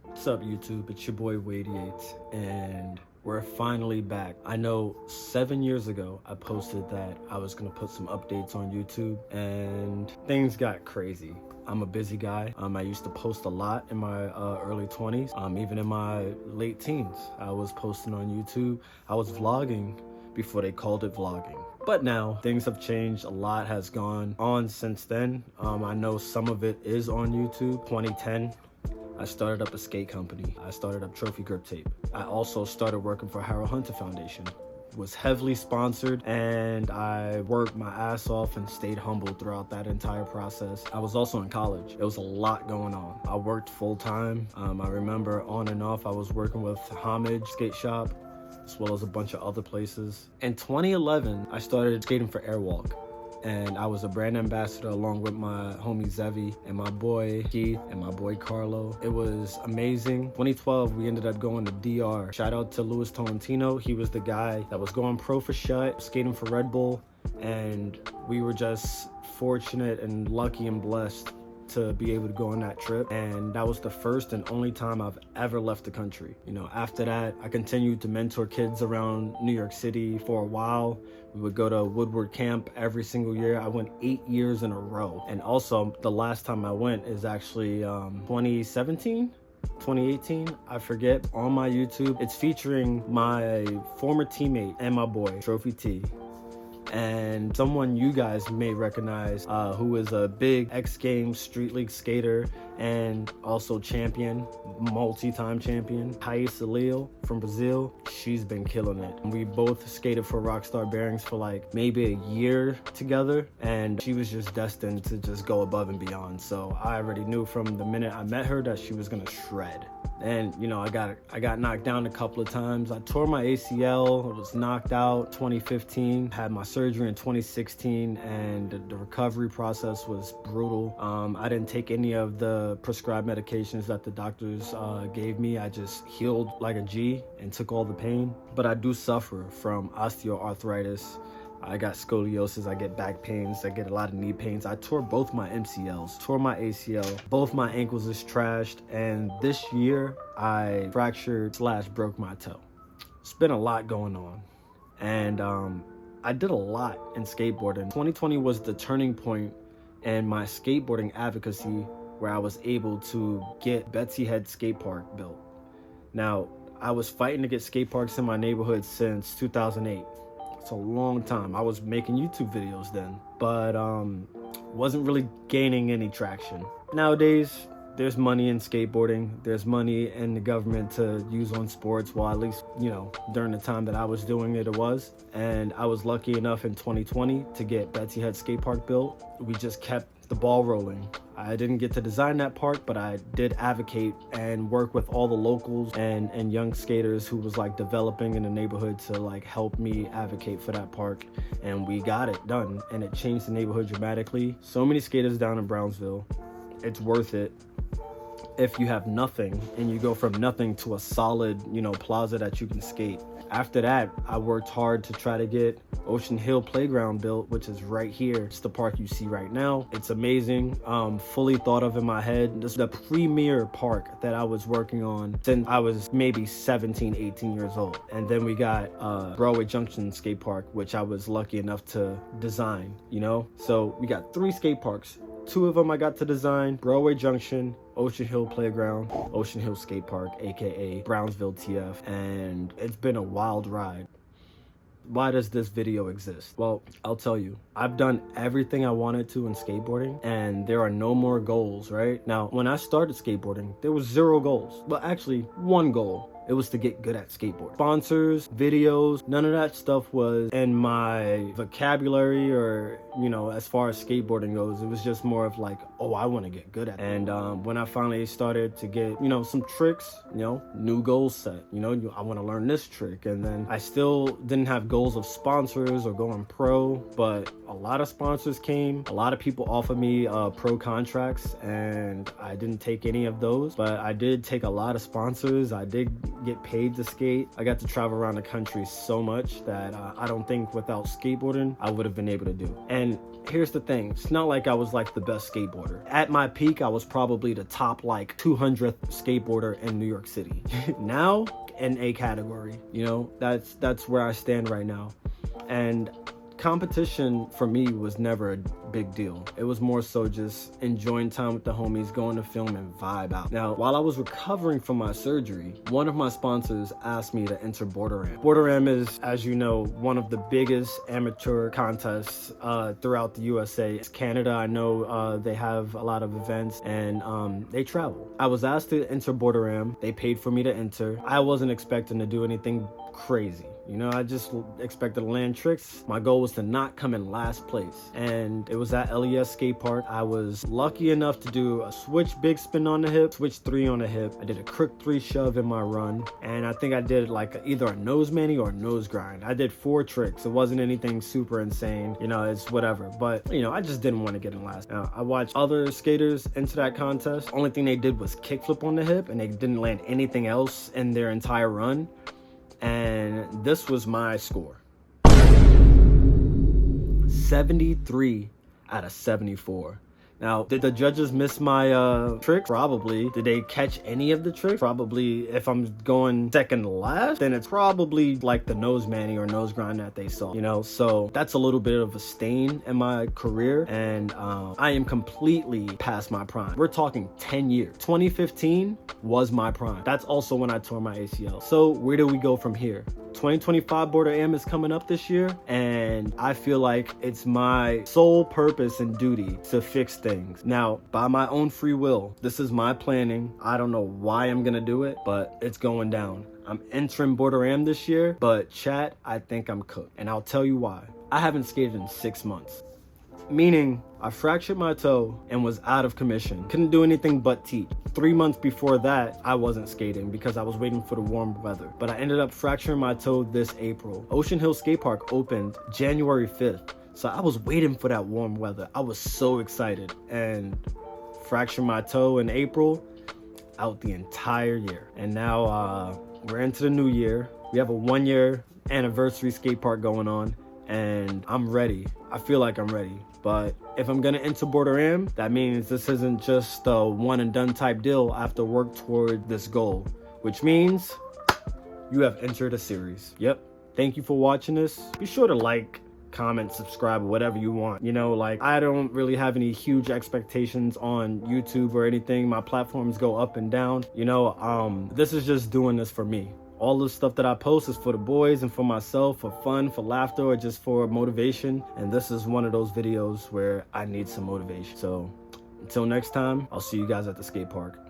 What's up, YouTube? It's your boy Wade8, and we're finally back. I know 7 years ago I posted that I was gonna put some updates on YouTube, and things got crazy. I'm a busy guy. I used to post a lot in my early 20s. Even in my late teens, I was posting on YouTube. I was vlogging before they called it vlogging. But now things have changed. A lot has gone on since then. I know some of it is on YouTube. 2010. I started up a skate company. I started up Trophy Grip Tape. I also started working for Harold Hunter Foundation. Was heavily sponsored, and I worked my ass off and stayed humble throughout that entire process. I was also in college. There was a lot going on. I worked full time. I remember on and off I was working with Homage Skate Shop, as well as a bunch of other places. In 2011, I started skating for Airwalk. And I was a brand ambassador along with my homie Zevi and my boy Keith and my boy Carlo. It was amazing. 2012, we ended up going to DR. Shout out to Louis Tolentino. He was the guy that was going pro for Shut, skating for Red Bull. And we were just fortunate and lucky and blessed to be able to go on that trip. And that was the first and only time I've ever left the country. You know, after that, I continued to mentor kids around New York City for a while. We would go to Woodward Camp every single year. I went 8 years in a row. And also, the last time I went is actually 2017? 2018, I forget. On my YouTube, it's featuring my former teammate and my boy, Trophy T, and someone you guys may recognize who is a big X Games Street League skater and also champion, multi-time champion, Thaisa Leo from Brazil. She's been killing it. We both skated for Rockstar Bearings for like maybe a year together, and she was just destined to just go above and beyond. So I already knew from the minute I met her that she was gonna shred. And you know, I got knocked down a couple of times. I tore my ACL, I was knocked out 2015, had my surgery in 2016, and the recovery process was brutal. I didn't take any of the prescribed medications that the doctors gave me. I just healed like a G and took all the pain. But I do suffer from osteoarthritis. I got scoliosis, I get back pains, I get a lot of knee pains. I tore both my MCLs, tore my ACL, both my ankles is trashed, and this year I fractured / broke my toe. It's been a lot going on, and I did a lot in skateboarding. 2020 was the turning point in my skateboarding advocacy, where I was able to get Betsy Head Skate Park built. Now, I was fighting to get skate parks in my neighborhood since 2008. It's a long time. I was making YouTube videos then, but wasn't really gaining any traction. Nowadays, there's money in skateboarding. There's money in the government to use on sports. Well, at least, you know, during the time that I was doing it, it was. And I was lucky enough in 2020 to get Betsy Head Skate Park built. We just kept the ball rolling. I didn't get to design that park, but I did advocate and work with all the locals and young skaters who was like developing in the neighborhood to like help me advocate for that park. And we got it done, and it changed the neighborhood dramatically. So many skaters down in Brownsville. It's worth it. If you have nothing and you go from nothing to a solid, you know, plaza that you can skate. After that, I worked hard to try to get Ocean Hill Playground built, which is right here. It's the park you see right now. It's amazing, fully thought of in my head. This is the premier park that I was working on since I was maybe 17, 18 years old. And then we got Broadway Junction Skate Park, which I was lucky enough to design, you know? So we got 3 skate parks. 2 of them I got to design: Broadway Junction, Ocean Hill Playground, Ocean Hill Skate Park, aka Brownsville TF, and it's been a wild ride. Why does this video exist? Well, I'll tell you. I've done everything I wanted to in skateboarding, and there are no more goals, right? Now, when I started skateboarding, there was 0 goals. Well, actually, 1 goal. It was to get good at skateboarding. Sponsors, videos, none of that stuff was in my vocabulary, or, you know, as far as skateboarding goes. It was just more of like, oh, I want to get good at it. And when I finally started to get, you know, some tricks, you know, new goals set, you know, I want to learn this trick. And then I still didn't have goals of sponsors or going pro, but a lot of sponsors came. A lot of people offered me pro contracts, and I didn't take any of those, but I did take a lot of sponsors. I did get paid to skate. I got to travel around the country so much that I don't think without skateboarding, I would have been able to do. And here's the thing, it's not like I was like the best skateboarder. At my peak, I was probably the top like 200th skateboarder in New York City. Now, in a category, you know, that's where I stand right now. And competition for me was never a big deal. It was more so just enjoying time with the homies, going to film and vibe out. Now, while I was recovering from my surgery, one of my sponsors asked me to enter boardram. Boardram is, as you know, one of the biggest amateur contests throughout the USA. It's Canada, I know they have a lot of events, and they travel. I was asked to enter boardram. They paid for me to enter. I wasn't expecting to do anything crazy. You know, I just expected to land tricks. My goal was to not come in last place. And it was at LES skate park. I was lucky enough to do a switch big spin on the hip, switch 3 on the hip. I did a crook 3 shove in my run. And I think I did like either a nose mani or a nose grind. I did 4 tricks. It wasn't anything super insane. You know, it's whatever. But, you know, I just didn't want to get in last. Now, I watched other skaters into that contest. Only thing they did was kickflip on the hip, and they didn't land anything else in their entire run. And this was my score. 73 out of 74. Now, did the judges miss my trick? Probably. Did they catch any of the tricks? Probably. If I'm going second last, then it's probably like the nose mani or nose grind that they saw, you know? So that's a little bit of a stain in my career, and I am completely past my prime. We're talking 10 years. 2015 was my prime. That's also when I tore my ACL. So where do we go from here? 2025 Border Am is coming up this year, and I feel like it's my sole purpose and duty to fix things. Now, by my own free will, this is my planning. I don't know why I'm gonna do it, but it's going down. I'm entering Border Am this year, but chat, I think I'm cooked. And I'll tell you why. I haven't skated in 6 months. Meaning, I fractured my toe and was out of commission. Couldn't do anything but teach. 3 months before that, I wasn't skating because I was waiting for the warm weather. But I ended up fracturing my toe this April. Ocean Hill Skate Park opened January 5th. So I was waiting for that warm weather. I was so excited. And fractured my toe in April, out the entire year. And now we're into the new year. We have a 1-year anniversary skate park going on, and I'm ready. I feel like I'm ready. But if I'm gonna enter Border Am, that means this isn't just a one and done type deal. I have to work toward this goal, which means you have entered a series. Yep. Thank you for watching this. Be sure to like, comment, subscribe, whatever you want. You know, like, I don't really have any huge expectations on YouTube or anything. My platforms go up and down. You know, this is just doing this for me. All the stuff that I post is for the boys and for myself, for fun, for laughter, or just for motivation. And this is one of those videos where I need some motivation. So until next time, I'll see you guys at the skate park.